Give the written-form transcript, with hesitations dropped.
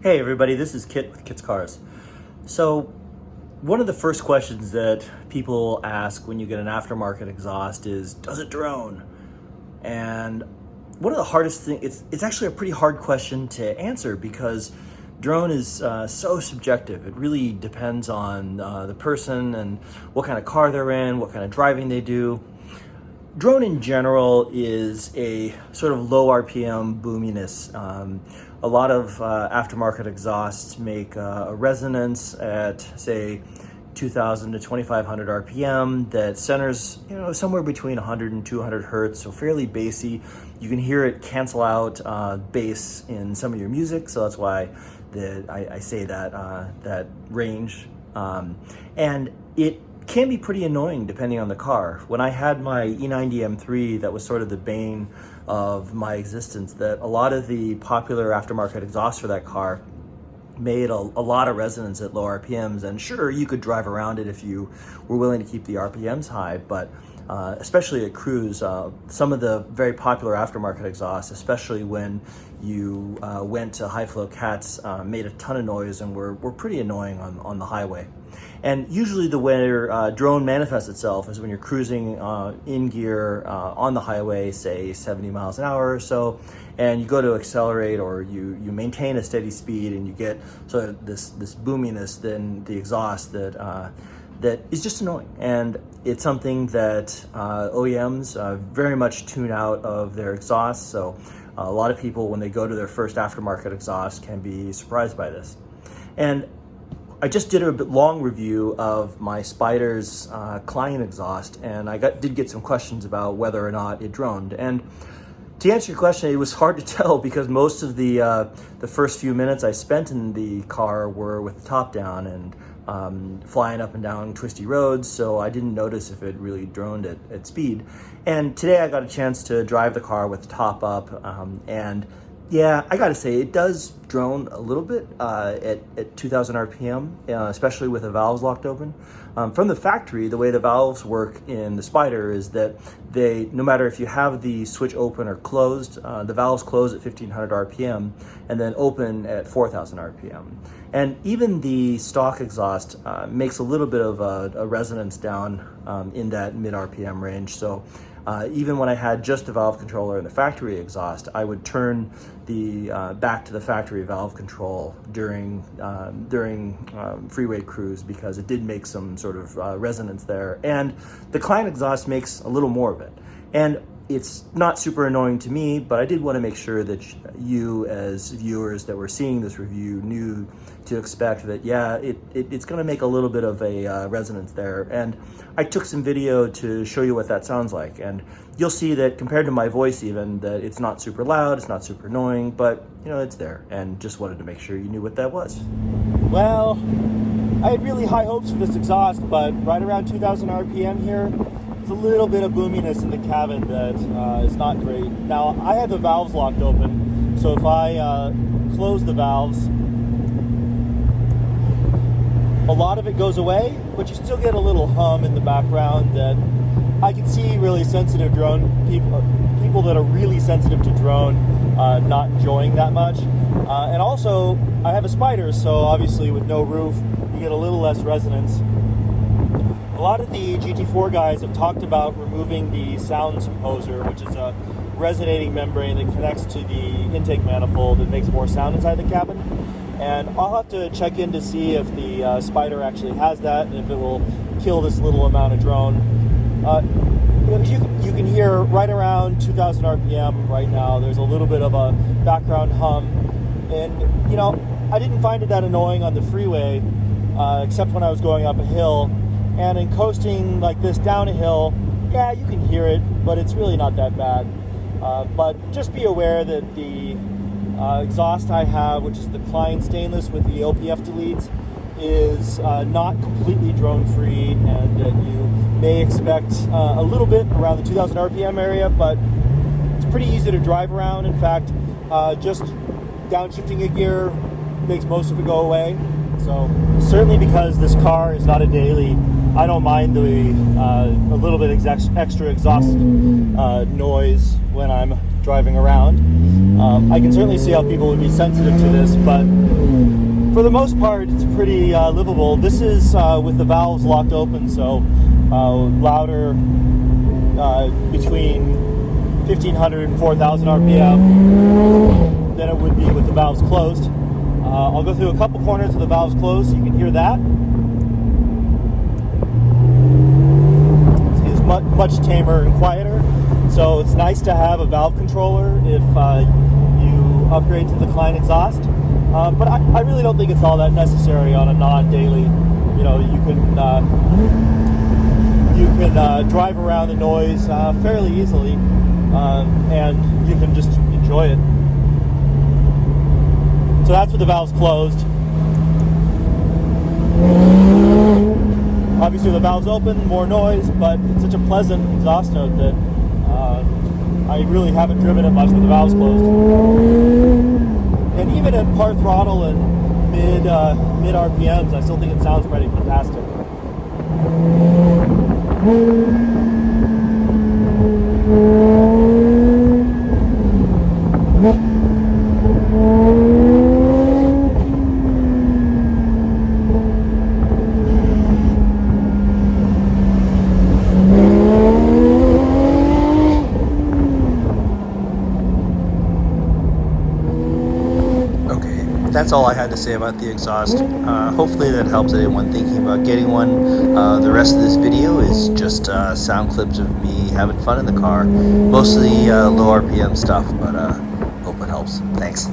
Hey everybody, this is Kit with Kit's Cars. So one of the first questions that people ask when you get an aftermarket exhaust is, does it drone? And one of the hardest things, it's actually a pretty hard question to answer because drone is so subjective. It really depends on the person and what kind of car they're in, what kind of driving they do. Drone in general is a sort of low RPM boominess. A lot of aftermarket exhausts make a resonance at, say, 2,000 to 2,500 RPM that centers, somewhere between 100 and 200 hertz, so fairly bassy. You can hear it cancel out bass in some of your music, so that's why I say that range. And it can be pretty annoying depending on the car. When I had my E90 M3, that was sort of the bane of my existence, that a lot of the popular aftermarket exhausts for that car made a lot of resonance at low RPMs, and sure, you could drive around it if you were willing to keep the RPMs high, but especially at cruise, some of the very popular aftermarket exhausts, especially when you went to high flow cats, made a ton of noise and were pretty annoying on the highway. And usually the way drone manifests itself is when you're cruising in gear on the highway, say 70 miles an hour or so, and you go to accelerate or you maintain a steady speed and you get sort of this boominess, then the exhaust that is just annoying. And it's something that OEMs very much tune out of their exhausts. So a lot of people, when they go to their first aftermarket exhaust, can be surprised by this. And I just did a bit long review of my Spyder's Kline exhaust, and I did get some questions about whether or not it droned. And to answer your question, it was hard to tell because most of the first few minutes I spent in the car were with the top down and flying up and down twisty roads, so I didn't notice if it really droned at speed. And today I got a chance to drive the car with the top up, and yeah, I gotta say, it does drone a little bit at 2,000 RPM, especially with the valves locked open. From the factory, the way the valves work in the Spyder is that no matter if you have the switch open or closed, the valves close at 1,500 RPM and then open at 4,000 RPM. And even the stock exhaust makes a little bit of a resonance down in that mid RPM range. So even when I had just the valve controller and the factory exhaust, I would turn the back to the factory valve control during freeway cruise because it did make some sort of resonance there. And the Kline exhaust makes a little more of it. And it's not super annoying to me, but I did want to make sure that you as viewers that were seeing this review knew to expect that, yeah, it's going to make a little bit of a resonance there. And I took some video to show you what that sounds like. And you'll see that compared to my voice even, that it's not super loud, it's not super annoying, but it's there. And just wanted to make sure you knew what that was. Well, I had really high hopes for this exhaust, but right around 2,000 RPM here, there's a little bit of boominess in the cabin that is not great. Now, I had the valves locked open, so if I close the valves, a lot of it goes away, but you still get a little hum in the background that I can see really sensitive drone people that are really sensitive to drone not enjoying that much. And also, I have a Spyder, so obviously with no roof, you get a little less resonance. A lot of the GT4 guys have talked about removing the sound composer, which is a resonating membrane that connects to the intake manifold and makes more sound inside the cabin. And I'll have to check in to see if the Spyder actually has that and if it will kill this little amount of drone. You can hear right around 2,000 RPM right now. There's a little bit of a background hum. And, I didn't find it that annoying on the freeway, except when I was going up a hill. And in coasting like this down a hill, yeah, you can hear it, but it's really not that bad. But just be aware that the exhaust I have, which is the Kline stainless with the OPF deletes, is not completely drone free, and you may expect a little bit around the 2,000 RPM area, but it's pretty easy to drive around. In fact, just downshifting a gear makes most of it go away. So certainly because this car is not a daily, I don't mind a little bit extra exhaust noise when I'm driving around. I can certainly see how people would be sensitive to this, but for the most part, it's pretty livable. This is with the valves locked open, so louder between 1500 and 4000 RPM than it would be with the valves closed. I'll go through a couple corners with the valves closed so you can hear that. It's much tamer and quieter, so it's nice to have a valve controller if you upgrade to the Kline exhaust. But I really don't think it's all that necessary on a non-daily. You know, you can drive around the noise fairly easily, and you can just enjoy it. So that's with the valves closed. Obviously, the valves open, more noise, but it's such a pleasant exhaust note that I really haven't driven it much with the valves closed. And even at part throttle and mid RPMs, I still think it sounds pretty fantastic. That's all I had to say about the exhaust. Hopefully that helps anyone thinking about getting one. The rest of this video is just sound clips of me having fun in the car. Mostly low RPM stuff, but hope it helps. Thanks.